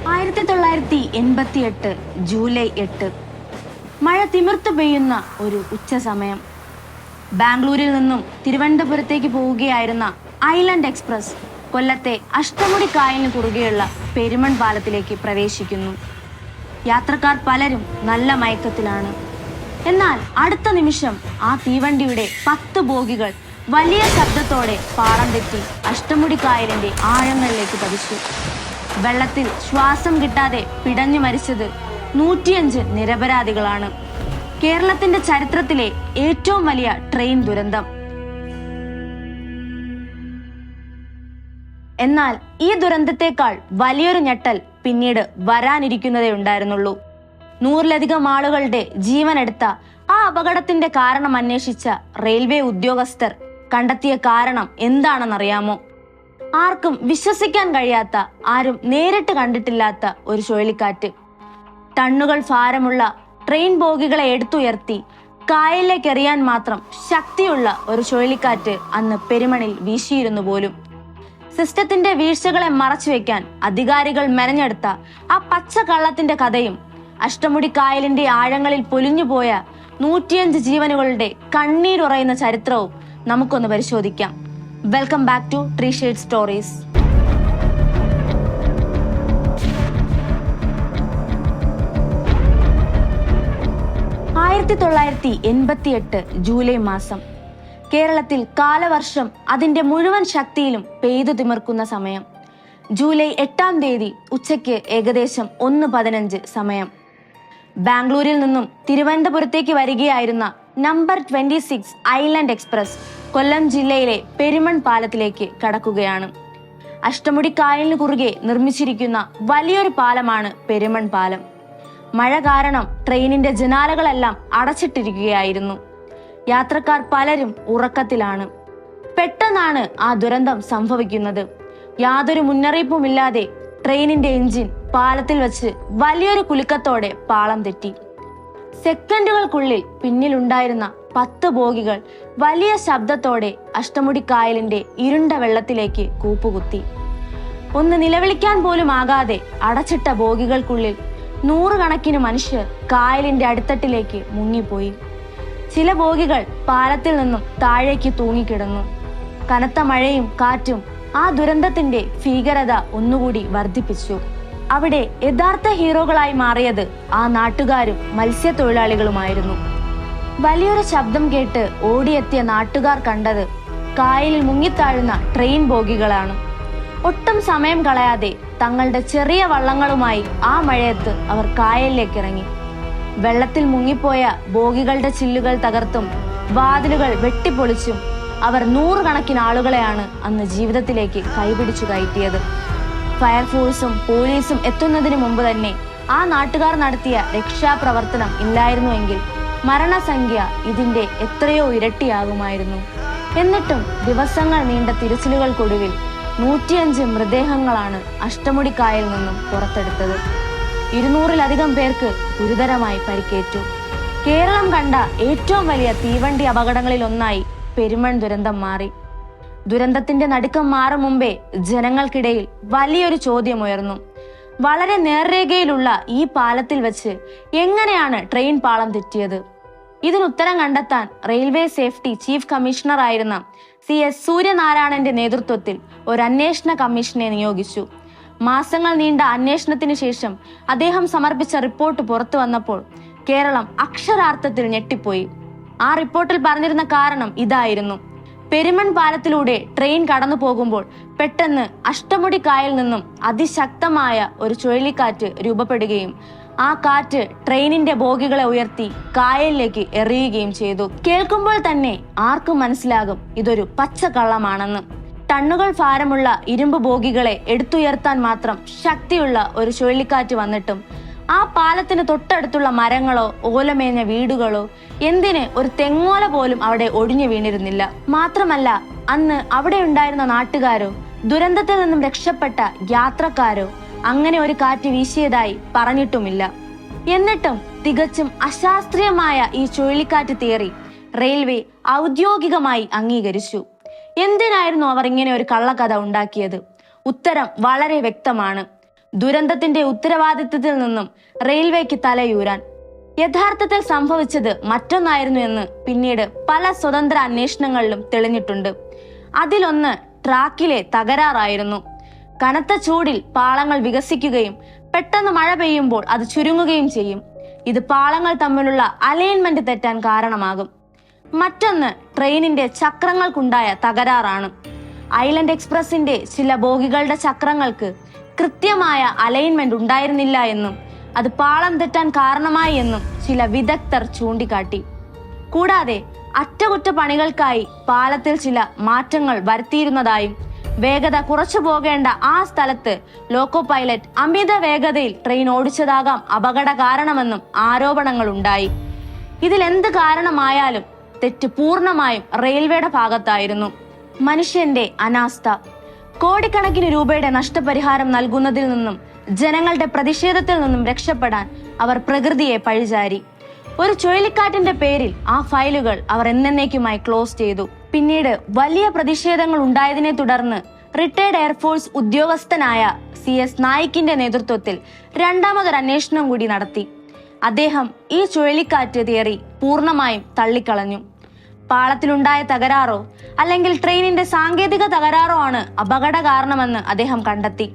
1988 July 8. മഴ തിമിർത്തു പെയ്യുന്ന ഒരു ഉച്ച സമയം. ബാംഗ്ലൂരിൽ നിന്നും തിരുവനന്തപുരത്തേക്ക് പോവുകയായിരുന്ന ഐലൻഡ് എക്സ്പ്രസ് കൊല്ലത്തെ അഷ്ടമുടി കായലിന് കുറുകെയുള്ള പെരുമൺ പാലത്തിലേക്ക് പ്രവേശിക്കുന്നു. യാത്രക്കാർ പലരും നല്ല മയക്കത്തിലാണ്. എന്നാൽ അടുത്ത നിമിഷം ആ തീവണ്ടിയുടെ 10 ബോഗികൾ വലിയ ശബ്ദത്തോടെ പാളം തെറ്റി അഷ്ടമുടി കായലിന്റെ ആഴങ്ങളിലേക്ക് പതിച്ചു. വെള്ളത്തിൽ ശ്വാസം കിട്ടാതെ പിടഞ്ഞു മരിച്ചത് 105 നിരപരാധികളാണ്. കേരളത്തിന്റെ ചരിത്രത്തിലെ ഏറ്റവും വലിയ ട്രെയിൻ ദുരന്തം. എന്നാൽ ഈ ദുരന്തത്തെക്കാൾ വലിയൊരു ഞെട്ടൽ പിന്നീട് വരാനിരിക്കുന്നതേ ഉണ്ടായിരുന്നുള്ളൂ. 100-ലധികം ആളുകളുടെ ജീവനെടുത്ത ആ അപകടത്തിന്റെ കാരണം അന്വേഷിച്ച റെയിൽവേ ഉദ്യോഗസ്ഥർ കണ്ടെത്തിയ കാരണം എന്താണെന്നറിയാമോ? ആർക്കും വിശ്വസിക്കാൻ കഴിയാത്ത, ആരും നേരിട്ട് കണ്ടിട്ടില്ലാത്ത ഒരു ചുഴലിക്കാറ്റ്. ടണ്ണുകൾ ഭാരമുള്ള ട്രെയിൻ ബോഗികളെ എടുത്തുയർത്തി കായലിലേക്ക് എറിയാൻ മാത്രം ശക്തിയുള്ള ഒരു ചുഴലിക്കാറ്റ് അന്ന് പെരുമണിൽ വീശിയിരുന്നു പോലും. സിസ്റ്റത്തിന്റെ വീഴ്ചകളെ മറച്ചുവെക്കാൻ അധികാരികൾ മെനഞ്ഞെടുത്ത ആ പച്ച കള്ളത്തിന്റെ കഥയും അഷ്ടമുടി കായലിന്റെ ആഴങ്ങളിൽ പൊലിഞ്ഞുപോയ 105 ജീവനുകളുടെ കണ്ണീരുറയുന്ന ചരിത്രവും നമുക്കൊന്ന് പരിശോധിക്കാം. Welcome back to tree shade stories. July മാസം. കേരളത്തിൽ കാലവർഷം അതിന്റെ മുഴുവൻ ശക്തിയിലും പെയ്തു തിമിർക്കുന്ന സമയം. ജൂലൈ 8-ാം തീയതി ഉച്ചയ്ക്ക് ഏകദേശം 1:15 സമയം. ബാംഗ്ലൂരിൽ നിന്നും തിരുവനന്തപുരത്തേക്ക് വരികയായിരുന്ന നമ്പർ 26 ഐലൻഡ് എക്സ്പ്രസ് കൊല്ലം ജില്ലയിലെ പെരുമൺ പാലത്തിലേക്ക് കടക്കുകയാണ്. അഷ്ടമുടി കായലിന് കുറുകെ നിർമ്മിച്ചിരിക്കുന്ന വലിയൊരു പാലമാണ് പെരുമൺ പാലം. മഴ കാരണം ട്രെയിനിന്റെ ജനാലകളെല്ലാം അടച്ചിട്ടിരിക്കുകയായിരുന്നു. യാത്രക്കാർ പലരും ഉറക്കത്തിലാണ്. പെട്ടെന്നാണ് ആ ദുരന്തം സംഭവിക്കുന്നത്. യാതൊരു മുന്നറിയിപ്പുമില്ലാതെ ട്രെയിനിന്റെ എഞ്ചിൻ പാലത്തിൽ വെച്ച് വലിയൊരു കുലുക്കത്തോടെ പാളം തെറ്റി. സെക്കൻഡുകൾക്കുള്ളിൽ പിന്നിലുണ്ടായിരുന്ന 10 ബോഗികൾ വലിയ ശബ്ദത്തോടെ അഷ്ടമുടി കായലിന്റെ ഇരുണ്ട വെള്ളത്തിലേക്ക് കൂപ്പുകുത്തി. ഒന്ന് നിലവിളിക്കാൻ പോലും ആകാതെ അടച്ചിട്ട ബോഗികൾക്കുള്ളിൽ 100 കണക്കിന് മനുഷ്യർ കായലിന്റെ അടിത്തട്ടിലേക്ക് മുങ്ങിപ്പോയി. ചില ബോഗികൾ പാലത്തിൽ നിന്നും താഴേക്ക് തൂങ്ങിക്കിടന്നു. കനത്ത മഴയും കാറ്റും ആ ദുരന്തത്തിന്റെ ഭീകരത ഒന്നുകൂടി വർദ്ധിപ്പിച്ചു. അവിടെ യഥാർത്ഥ ഹീറോകളായി മാറിയത് ആ നാട്ടുകാരും മത്സ്യത്തൊഴിലാളികളുമായിരുന്നു. വലിയൊരു ശബ്ദം കേട്ട് ഓടിയെത്തിയ നാട്ടുകാർ കണ്ടത് കായലിൽ മുങ്ങിത്താഴുന്ന ട്രെയിൻ ബോഗികളാണ്. ഒട്ടും സമയം കളയാതെ തങ്ങളുടെ ചെറിയ വള്ളങ്ങളുമായി ആ മഴയത്ത് അവർ കായലിലേക്ക് ഇറങ്ങി. വെള്ളത്തിൽ മുങ്ങിപ്പോയ ബോഗികളുടെ ചില്ലുകൾ തകർത്തും വാതിലുകൾ വെട്ടിപ്പൊളിച്ചും അവർ 100 കണക്കിന് ആളുകളെയാണ് അന്ന് ജീവിതത്തിലേക്ക് കൈപിടിച്ചു കയറ്റിയത്. ഫയർഫോഴ്സും പോലീസും എത്തുന്നതിന് മുമ്പ് തന്നെ ആ നാട്ടുകാർ നടത്തിയ രക്ഷാപ്രവർത്തനം ഇല്ലായിരുന്നുവെങ്കിൽ മരണസംഖ്യ ഇതിന്റെ എത്രയോ ഇരട്ടിയാകുമായിരുന്നു. എന്നിട്ടും ദിവസങ്ങൾ നീണ്ട തിരച്ചിലുകൾക്കൊടുവിൽ 105 മൃതദേഹങ്ങളാണ് അഷ്ടമുടി കായലിൽ നിന്നും പുറത്തെടുത്തത്. 200-ലധികം പേർക്ക് ഗുരുതരമായി പരിക്കേറ്റു. കേരളം കണ്ട ഏറ്റവും വലിയ തീവണ്ടി അപകടങ്ങളിൽ ഒന്നായി പെരുമൺ ദുരന്തം മാറി. ദുരന്തത്തിന്റെ നടുക്കം മാറും മുമ്പേ ജനങ്ങൾക്കിടയിൽ വലിയൊരു ചോദ്യമുയർന്നു. വളരെ നേർരേഖയിലുള്ള ഈ പാലത്തിൽ വെച്ച് എങ്ങനെയാണ് ട്രെയിൻ പാളം തെറ്റിയത്? ഇതിനുത്തരം കണ്ടെത്താൻ റെയിൽവേ സേഫ്റ്റി ചീഫ് കമ്മീഷണർ ആയിരുന്ന CS സൂര്യനാരായണന്റെ നേതൃത്വത്തിൽ ഒരു അന്വേഷണ കമ്മീഷനെ നിയോഗിച്ചു. മാസങ്ങൾ നീണ്ട അന്വേഷണത്തിന് ശേഷം അദ്ദേഹം സമർപ്പിച്ച റിപ്പോർട്ട് പുറത്തു വന്നപ്പോൾ കേരളം അക്ഷരാർത്ഥത്തിൽ ഞെട്ടിപ്പോയി. ആ റിപ്പോർട്ടിൽ പറഞ്ഞിരുന്ന കാരണം ഇതായിരുന്നു: പെരുമൺ പാലത്തിലൂടെ ട്രെയിൻ കടന്നു പോകുമ്പോൾ പെട്ടെന്ന് അഷ്ടമുടി കായലിൽ നിന്നും അതിശക്തമായ ഒരു ചുഴലിക്കാറ്റ് രൂപപ്പെടുകയും ആ കാറ്റ് ട്രെയിനിന്റെ ബോഗികളെ ഉയർത്തി കായലിലേക്ക് എറിയുകയും ചെയ്തു. കേൾക്കുമ്പോൾ തന്നെ ആർക്കും മനസ്സിലാകും ഇതൊരു പച്ചക്കള്ളമാണെന്ന്. ടണ്ണുകൾ ഭാരമുള്ള ഇരുമ്പ് ബോഗികളെ എടുത്തുയർത്താൻ മാത്രം ശക്തിയുള്ള ഒരു ചുഴലിക്കാറ്റ് വന്നിട്ടും ആ പാലത്തിന് തൊട്ടടുത്തുള്ള മരങ്ങളോ ഓലമേഞ്ഞ വീടുകളോ, എന്തിന് ഒരു തെങ്ങോല പോലും അവിടെ ഒടിഞ്ഞു വീണിരുന്നില്ല. മാത്രമല്ല, അന്ന് അവിടെ ഉണ്ടായിരുന്ന നാട്ടുകാരോ ദുരന്തത്തിൽ നിന്നും രക്ഷപ്പെട്ട യാത്രക്കാരോ അങ്ങനെ ഒരു കാറ്റ് വീശിയതായി പറഞ്ഞിട്ടുമില്ല. എന്നിട്ടും തികച്ചും അശാസ്ത്രീയമായ ഈ ചുഴലിക്കാറ്റ് തിയറി റെയിൽവേ ഔദ്യോഗികമായി അംഗീകരിച്ചു. എന്തിനായിരുന്നു അവർ ഇങ്ങനെ ഒരു കള്ളക്കഥ ഉണ്ടാക്കിയത്? ഉത്തരം വളരെ വ്യക്തമാണ്. ദുരന്തത്തിന്റെ ഉത്തരവാദിത്വത്തിൽ നിന്നും റെയിൽവേക്ക് തലയൂരാൻ. യഥാർത്ഥത്തിൽ സംഭവിച്ചത് മറ്റൊന്നായിരുന്നു എന്ന് പിന്നീട് പല സ്വതന്ത്ര അന്വേഷണങ്ങളിലും തെളിഞ്ഞിട്ടുണ്ട്. അതിലൊന്ന് ട്രാക്കിലെ തകരാറായിരുന്നു. കനത്ത ചൂടിൽ പാളങ്ങൾ വികസിക്കുകയും പെട്ടെന്ന് മഴ പെയ്യുമ്പോൾ അത് ചുരുങ്ങുകയും ചെയ്യും. ഇത് പാളങ്ങൾ തമ്മിലുള്ള അലൈൻമെന്റ് തെറ്റാൻ കാരണമാകും. മറ്റൊന്ന് ട്രെയിനിന്റെ ചക്രങ്ങൾക്കുണ്ടായ തകരാറാണ്. ഐലൻഡ് എക്സ്പ്രസിന്റെ ചില ബോഗികളുടെ ചക്രങ്ങൾക്ക് കൃത്യമായ അലൈൻമെന്റ് ഉണ്ടായിരുന്നില്ല എന്നും അത് പാളം തെറ്റാൻ കാരണമായി എന്നും ചില വിദഗ്ധർ ചൂണ്ടിക്കാട്ടി. കൂടാതെ അറ്റകുറ്റപ്പണികൾക്കായി പാലത്തിൽ ചില മാറ്റങ്ങൾ വരുത്തിയിരുന്നതായും വേഗത കുറച്ചു പോകേണ്ട ആ സ്ഥലത്ത് ലോക്കോ പൈലറ്റ് അമിത വേഗതയിൽ ട്രെയിൻ ഓടിച്ചതാകാം അപകട കാരണമെന്നും ആരോപണങ്ങൾ ഉണ്ടായി. ഇതിലെന്ത് കാരണമായാലും തെറ്റ് പൂർണ്ണമായും റെയിൽവേയുടെ ഭാഗത്തായിരുന്നു. മനുഷ്യന്റെ അനാസ്ഥ. കോടിക്കണക്കിന് രൂപയുടെ നഷ്ടപരിഹാരം നൽകുന്നതിൽ നിന്നും ജനങ്ങളുടെ പ്രതിഷേധത്തിൽ നിന്നും രക്ഷപ്പെടാൻ അവർ പ്രകൃതിയെ പഴിചാരി. ഒരു ചുഴലിക്കാറ്റിന്റെ പേരിൽ ആ ഫയലുകൾ അവർ എന്നേക്കുമായി ക്ലോസ് ചെയ്തു. പിന്നീട് വലിയ പ്രതിഷേധങ്ങൾ ഉണ്ടായതിനെ തുടർന്ന് റിട്ടയർഡ് എയർഫോഴ്സ് ഉദ്യോഗസ്ഥനായ CS നായിക്കിന്റെ നേതൃത്വത്തിൽ രണ്ടാമതൊരു അന്വേഷണം കൂടി നടത്തി. അദ്ദേഹം ഈ ചുഴലിക്കാറ്റ് തിയറി പൂർണ്ണമായും തള്ളിക്കളഞ്ഞു. പാളത്തിലുണ്ടായ തകരാറോ അല്ലെങ്കിൽ ട്രെയിനിന്റെ സാങ്കേതിക തകരാറോ ആണ് അപകട കാരണമെന്ന് അദ്ദേഹം കണ്ടെത്തി.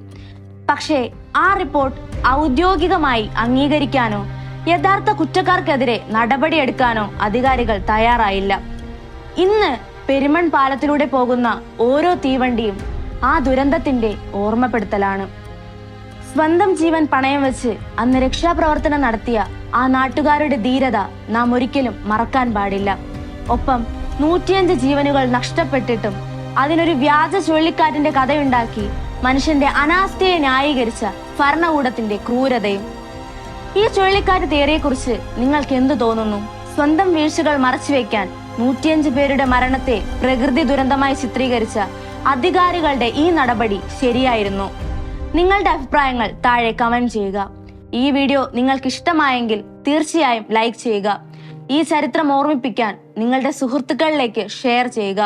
പക്ഷേ ആ റിപ്പോർട്ട് ഔദ്യോഗികമായി അംഗീകരിക്കാനോ യഥാർത്ഥ കുറ്റക്കാർക്കെതിരെ നടപടിയെടുക്കാനോ അധികാരികൾ തയ്യാറായില്ല. ഇന്ന് പെരുമൺ പാലത്തിലൂടെ പോകുന്ന ഓരോ തീവണ്ടിയും ആ ദുരന്തത്തിന്റെ ഓർമ്മപ്പെടുത്തലാണ്. സ്വന്തം ജീവൻ പണയം വെച്ച് അന്ന് രക്ഷാപ്രവർത്തനം നടത്തിയ ആ നാട്ടുകാരുടെ ധീരത നാം ഒരിക്കലും മറക്കാൻ പാടില്ല. ഒപ്പം 105 ജീവനുകൾ നഷ്ടപ്പെട്ടിട്ടും അതിനൊരു വ്യാജ ചുഴലിക്കാറ്റിന്റെ കഥയുണ്ടാക്കി മനുഷ്യന്റെ അനാസ്ഥയെ ന്യായീകരിച്ച ഭരണകൂടത്തിന്റെ ക്രൂരതയും. ഈ ചുഴലിക്കാറ്റ് തിയറിയെക്കുറിച്ച് നിങ്ങൾക്ക് എന്തു തോന്നുന്നു? സ്വന്തം വീഴ്ചകൾ മറച്ചുവെക്കാൻ 105 പേരുടെ മരണത്തെ പ്രകൃതി ദുരന്തമായി ചിത്രീകരിച്ച അധികാരികളുടെ ഈ നടപടി ശരിയായിരുന്നു? നിങ്ങളുടെ അഭിപ്രായങ്ങൾ താഴെ കമന്റ് ചെയ്യുക. ഈ വീഡിയോ നിങ്ങൾക്ക് ഇഷ്ടമായെങ്കിൽ തീർച്ചയായും ലൈക്ക് ചെയ്യുക. ഈ ചരിത്രം ഓർമ്മിപ്പിക്കാൻ നിങ്ങളുടെ സുഹൃത്തുക്കളിലേക്ക് ഷെയർ ചെയ്യുക.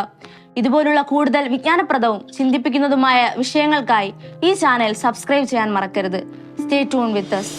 ഇതുപോലുള്ള കൂടുതൽ വിജ്ഞാനപ്രദവും ചിന്തിപ്പിക്കുന്നതുമായ വിഷയങ്ങൾക്കായി ഈ ചാനൽ സബ്സ്ക്രൈബ് ചെയ്യാൻ മറക്കരുത്. സ്റ്റേ ട്യൂൺ വിത്ത് us.